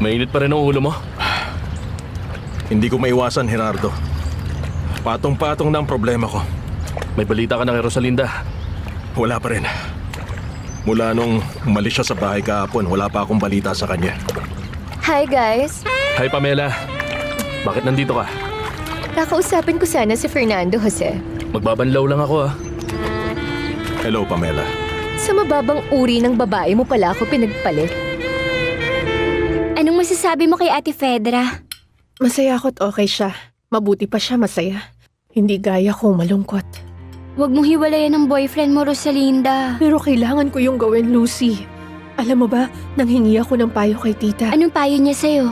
Mainit pa rin ang ulo mo. Hindi ko maiwasan, Gerardo. Patong-patong na ang problema ko. May balita ka na kay Rosalinda. Wala pa rin. Mula nung umalis siya sa bahay kahapon, wala pa akong balita sa kanya. Hi guys! Hi Pamela. Bakit nandito ka? Kakausapin ko sana si Fernando Jose. Magbabanlaw lang ako ah. Hello, Pamela. Sa mababang uri ng babae mo pala ako pinagpalit. Anong masasabi mo kay Ate Fedra? Masaya ako't okay siya. Mabuti pa siya masaya. Hindi gaya ko malungkot. Huwag mong hiwalayan ng boyfriend mo, Rosalinda. Pero kailangan ko yung gawin, Lucy. Alam mo ba, nanghingi ako ng payo kay tita. Anong payo niya sa'yo?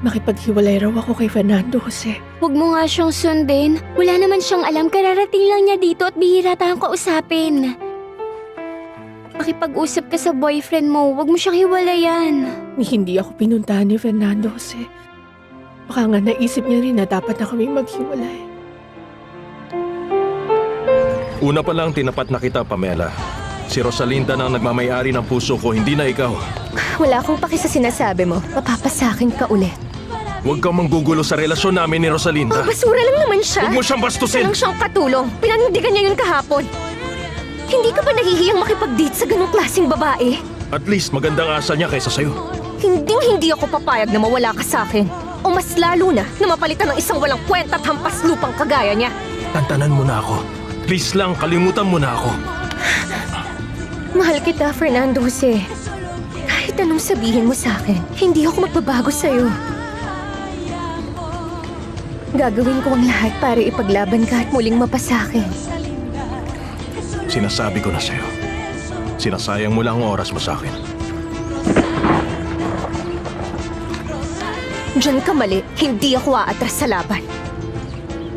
Makipaghiwalay raw ako kay Fernando Jose. Huwag mo nga siyang sundin. Wala naman siyang alam, kararating lang niya dito at bihira tayong kausapin. Makipag-usap ka sa boyfriend mo, huwag mo siyang hiwalayan. Hindi ako pinuntahan ni Fernando Jose. Baka nga naisip niya rin na dapat na kaming maghiwalay. Una pa lang tinapat na kita, Pamela. Si Rosalinda na ang nagmamayari ng puso ko, hindi na ikaw. Wala akong paki sa sinasabi mo. Mapapasakin ka ulit. Huwag kang manggugulo sa relasyon namin ni Rosalinda. Basura lang naman siya. Huwag mo siyang Isa bastusin! lang siyang katulong. Pinanindigan niya yun kahapon. Hindi ka ba nahihiyang makipag-date sa ganong klaseng babae? At least magandang asa niya kaysa sa'yo. Hindi ako papayag na mawala ka sa akin. O mas lalo na mapalitan ng isang walang kwenta at hampas lupang kagaya niya. Tantanan mo na ako. Please lang, kalimutan mo na ako. Mahal kita, Fernando Jose. Kahit anong sabihin mo sa akin, hindi ako magbabago sa'yo. Gagawin ko ang lahat para ipaglaban ka at muling mapasakin. Sinasabi ko na sa'yo. Sinasayang mo lang ang oras mo sa akin. Diyan ka mali, hindi ako aatras sa laban.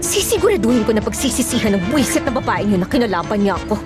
Sisiguraduhin ko na pagsisisihan ng buwisit na babaeng yun na kinalaban niya ako.